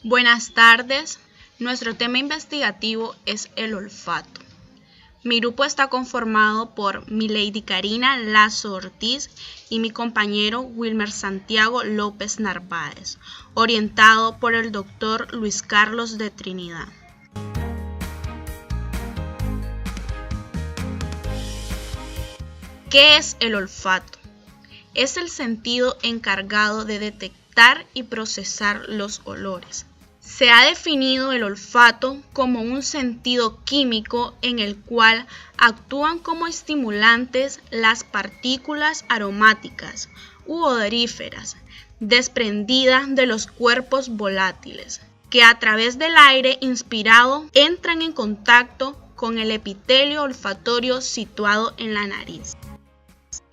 Buenas tardes, nuestro tema investigativo es el olfato. Mi grupo está conformado por Milady Karina Lazo Ortiz y mi compañero Wilmer Santiago López Narváez, orientado por el Dr. Luis Carlos de Trinidad. ¿Qué es el olfato? Es el sentido encargado de detectar y procesar los olores. Se ha definido el olfato como un sentido químico en el cual actúan como estimulantes las partículas aromáticas u odoríferas desprendidas de los cuerpos volátiles, que a través del aire inspirado entran en contacto con el epitelio olfatorio situado en la nariz.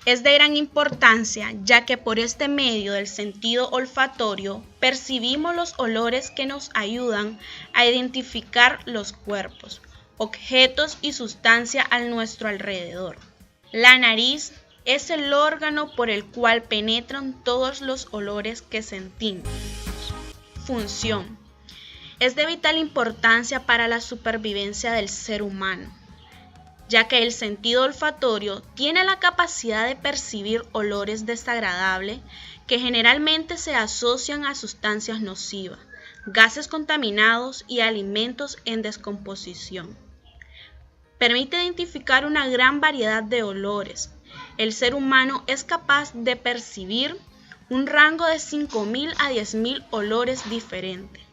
Es de gran importancia, ya que por este medio del sentido olfatorio percibimos los olores que nos ayudan a identificar los cuerpos, objetos y sustancias a nuestro alrededor. La nariz es el órgano por el cual penetran todos los olores que sentimos. Función: es de vital importancia para la supervivencia del ser humano, ya que el sentido olfatorio tiene la capacidad de percibir olores desagradables que generalmente se asocian a sustancias nocivas, gases contaminados y alimentos en descomposición. Permite identificar una gran variedad de olores. El ser humano es capaz de percibir un rango de 5.000 a 10.000 olores diferentes.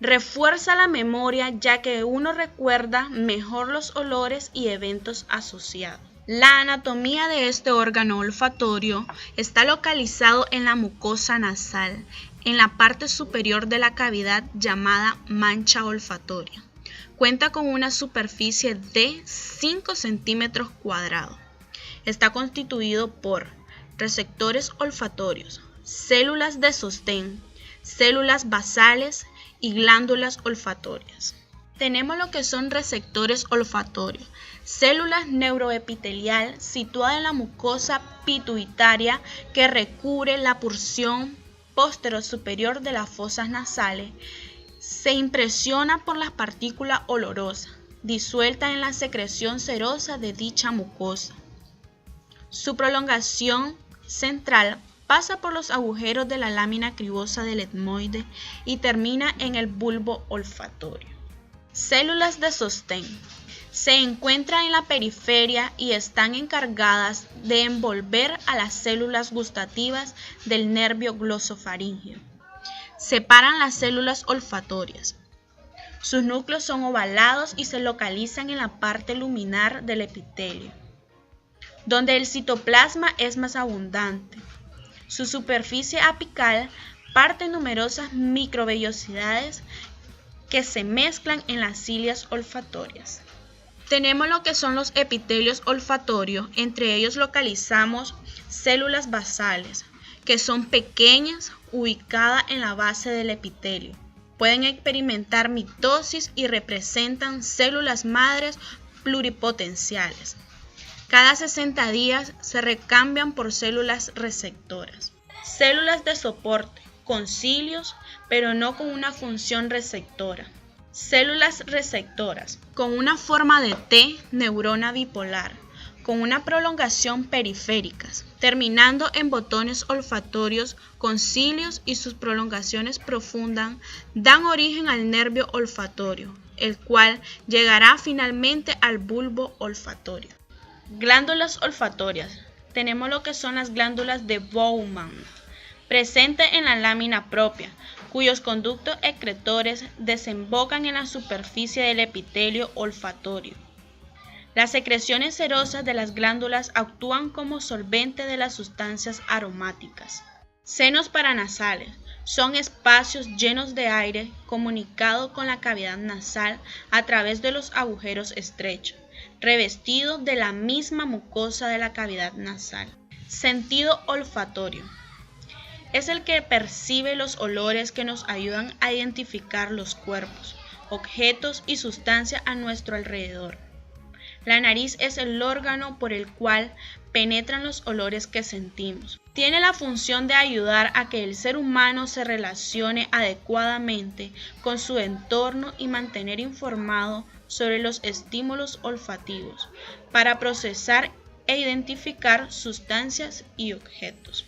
Refuerza la memoria, ya que uno recuerda mejor los olores y eventos asociados. La anatomía de este órgano olfatorio está localizado en la mucosa nasal, en la parte superior de la cavidad llamada mancha olfatoria. Cuenta con una superficie de 5 centímetros cuadrados. Está constituido por receptores olfatorios, células de sostén, células basales y glándulas olfatorias. Tenemos lo que son receptores olfatorios, células neuroepitelial situada en la mucosa pituitaria que recubre la porción posterior de las fosas nasales. Se impresiona por las partículas olorosas disueltas en la secreción serosa de dicha mucosa. Su prolongación central pasa por los agujeros de la lámina cribosa del etmoide y termina en el bulbo olfatorio. Células de sostén. Se encuentran en la periferia y están encargadas de envolver a las células gustativas del nervio glosofaríngeo. Separan las células olfatorias. Sus núcleos son ovalados y se localizan en la parte luminar del epitelio, donde el citoplasma es más abundante. Su superficie apical parte numerosas microvellosidades que se mezclan en las cilias olfatorias. Tenemos lo que son los epitelios olfatorios, entre ellos localizamos células basales, que son pequeñas, ubicadas en la base del epitelio. Pueden experimentar mitosis y representan células madres pluripotenciales. Cada 60 días se recambian por células receptoras. Células de soporte, con cilios, pero no con una función receptora. Células receptoras, con una forma de T, neurona bipolar, con una prolongación periféricas, terminando en botones olfatorios con cilios, y sus prolongaciones profundas dan origen al nervio olfatorio, el cual llegará finalmente al bulbo olfatorio. Glándulas olfatorias. Tenemos lo que son las glándulas de Bowman, presentes en la lámina propia, cuyos conductos excretores desembocan en la superficie del epitelio olfatorio. Las secreciones serosas de las glándulas actúan como solvente de las sustancias aromáticas. Senos paranasales. Son espacios llenos de aire comunicados con la cavidad nasal a través de los agujeros estrechos, revestidos de la misma mucosa de la cavidad nasal. Sentido olfatorio. Es el que percibe los olores que nos ayudan a identificar los cuerpos, objetos y sustancias a nuestro alrededor. La nariz es el órgano por el cual penetran los olores que sentimos. Tiene la función de ayudar a que el ser humano se relacione adecuadamente con su entorno y mantener informado sobre los estímulos olfativos para procesar e identificar sustancias y objetos.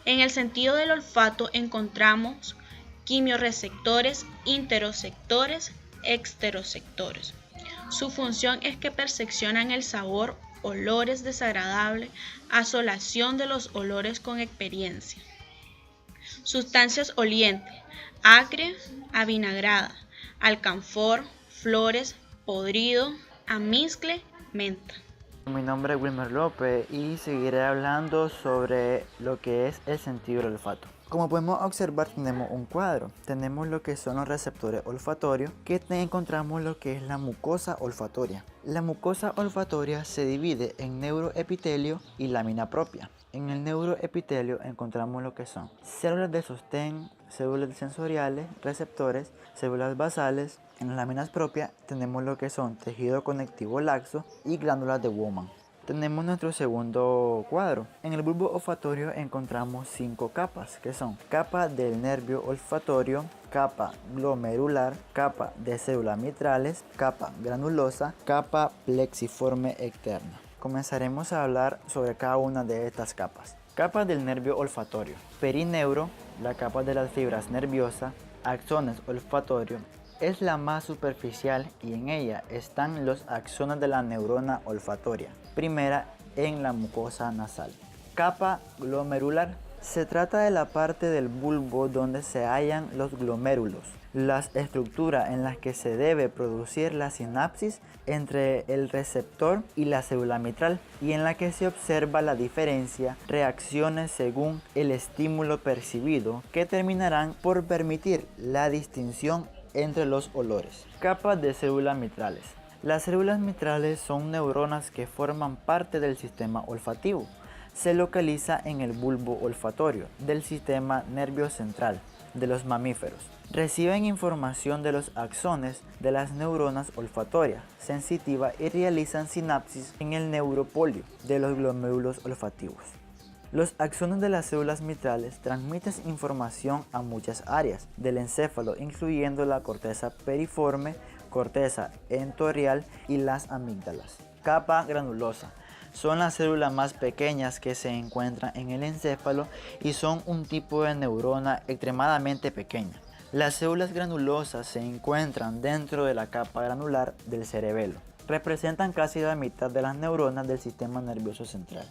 En el sentido del olfato encontramos quimiorreceptores, interoceptores, exteroceptores. Su función es que percepcionan el sabor, olores desagradables, asociación de los olores con experiencia. Sustancias olientes: acre, avinagrada, alcanfor, flores, podrido, amizcle, menta. Mi nombre es Wilmer López y seguiré hablando sobre lo que es el sentido del olfato. Como podemos observar, tenemos un cuadro. Tenemos lo que son los receptores olfatorios, que encontramos lo que es la mucosa olfatoria. La mucosa olfatoria se divide en neuroepitelio y lámina propia. En el neuroepitelio encontramos lo que son células de sostén, células sensoriales, receptores, células basales. En las láminas propias tenemos lo que son tejido conectivo laxo y glándulas de Bowman. Tenemos nuestro segundo cuadro. En el bulbo olfatorio encontramos 5 capas, que son capa del nervio olfatorio, capa glomerular, capa de células mitrales, capa granulosa, capa plexiforme externa. Comenzaremos a hablar sobre cada una de estas capas. Capa del nervio olfatorio. Perineuro, la capa de las fibras nerviosas, axones olfatorios. Es la más superficial y en ella están los axones de la neurona olfatoria, primera en la mucosa nasal. Capa glomerular. Se trata de la parte del bulbo donde se hallan los glomérulos, las estructuras en las que se debe producir la sinapsis entre el receptor y la célula mitral y en la que se observa la diferencia, reacciones según el estímulo percibido que terminarán por permitir la distinción entre los olores. Capas de células mitrales. Las células mitrales son neuronas que forman parte del sistema olfativo. Se localiza en el bulbo olfatorio del sistema nervioso central de los mamíferos. Reciben información de los axones de las neuronas olfatorias sensitivas y realizan sinapsis en el neuropolio de los glomérulos olfativos. Los axones de las células mitrales transmiten información a muchas áreas del encéfalo, incluyendo la corteza periforme, corteza entorreal y las amígdalas. Capa granulosa. Son las células más pequeñas que se encuentran en el encéfalo y son un tipo de neurona extremadamente pequeña. Las células granulosas se encuentran dentro de la capa granular del cerebelo. Representan casi la mitad de las neuronas del sistema nervioso central.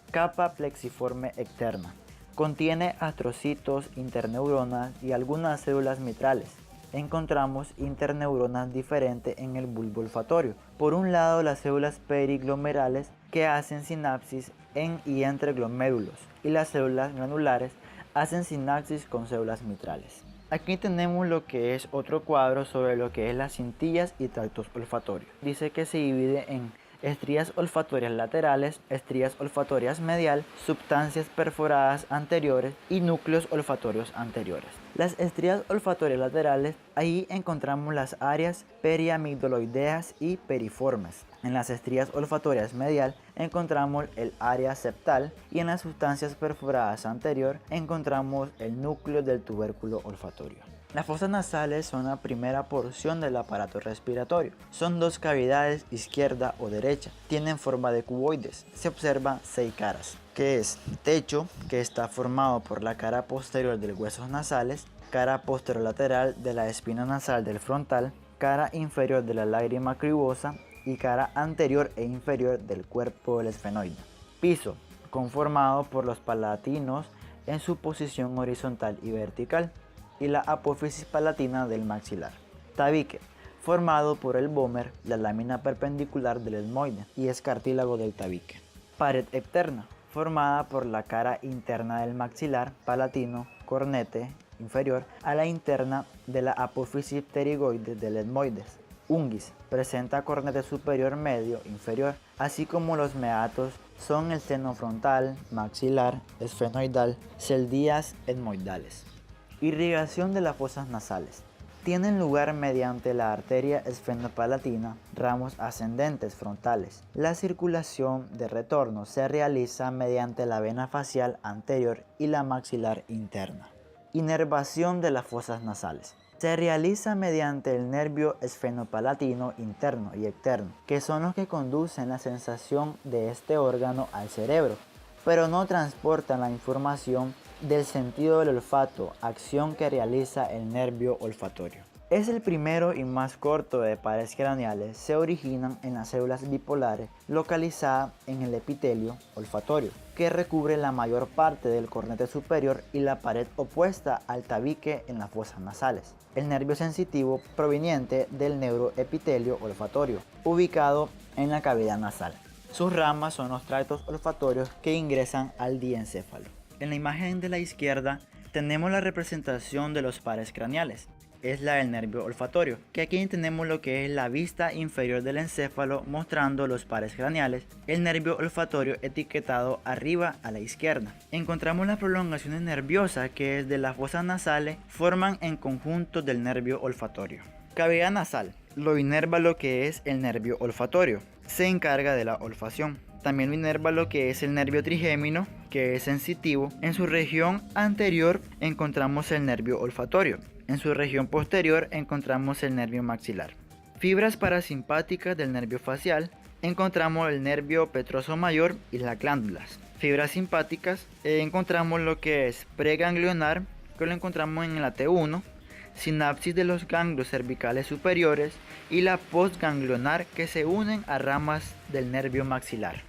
Capa plexiforme externa. Contiene astrocitos, interneuronas y algunas células mitrales. Encontramos interneuronas diferentes en el bulbo olfatorio. Por un lado, las células periglomerales que hacen sinapsis en y entre glomérulos y las células granulares hacen sinapsis con células mitrales. Aquí tenemos lo que es otro cuadro sobre lo que es las cintillas y tractos olfatorios. Dice que se divide en estrías olfatorias laterales, estrías olfatorias medial, sustancias perforadas anteriores y núcleos olfatorios anteriores. Las estrías olfatorias laterales, ahí encontramos las áreas periamigdaloideas y periformes. En las estrías olfatorias medial encontramos el área septal y en las sustancias perforadas anterior encontramos el núcleo del tubérculo olfatorio. Las fosas nasales son la primera porción del aparato respiratorio. Son 2 cavidades, izquierda o derecha. Tienen forma de cuboides. Se observan 6 caras, que es techo, que está formado por la cara posterior de los huesos nasales, cara posterior lateral de la espina nasal del frontal, cara inferior de la lágrima cribosa y cara anterior e inferior del cuerpo del esfenoide. Piso, conformado por los palatinos en su posición horizontal y vertical, y la apófisis palatina del maxilar. Tabique, formado por el vómer, la lámina perpendicular del etmoide y es cartílago del tabique. Pared externa, formada por la cara interna del maxilar palatino, cornete inferior, a la interna de la apófisis pterigoide del etmoides. Unguis, presenta cornete superior medio inferior, así como los meatos son el seno frontal, maxilar, esfenoidal, celdías etmoidales. Irrigación de las fosas nasales. tienen lugar mediante la arteria esfenopalatina, ramos ascendentes frontales. La circulación de retorno se realiza mediante la vena facial anterior y la maxilar interna. Inervación de las fosas nasales. Se realiza mediante el nervio esfenopalatino interno y externo, que son los que conducen la sensación de este órgano al cerebro, pero no transportan la información del sentido del olfato, acción que realiza el nervio olfatorio. Es el primero y más corto de pares craneales. Se originan en las células bipolares localizadas en el epitelio olfatorio, que recubre la mayor parte del cornete superior y la pared opuesta al tabique en las fosas nasales. El nervio sensitivo proveniente del neuroepitelio olfatorio, ubicado en la cavidad nasal. Sus ramas son los tractos olfatorios que ingresan al diencéfalo. En la imagen de la izquierda tenemos la representación de los pares craneales. Es la del nervio olfatorio, que aquí tenemos lo que es la vista inferior del encéfalo mostrando los pares craneales, el nervio olfatorio etiquetado arriba a la izquierda. Encontramos las prolongaciones nerviosas que desde las fosas nasales forman en conjunto del nervio olfatorio. Cavidad nasal. Lo inerva lo que es el nervio olfatorio. Se encarga de la olfacción. También lo inerva lo que es el nervio trigémino, que es sensitivo. En su región anterior encontramos el nervio olfatorio. En su región posterior encontramos el nervio maxilar. Fibras parasimpáticas del nervio facial. Encontramos el nervio petroso mayor y las glándulas. Fibras simpáticas. Encontramos lo que es preganglionar, que lo encontramos en la T1. Sinapsis de los ganglios cervicales superiores y la postganglionar, que se unen a ramas del nervio maxilar.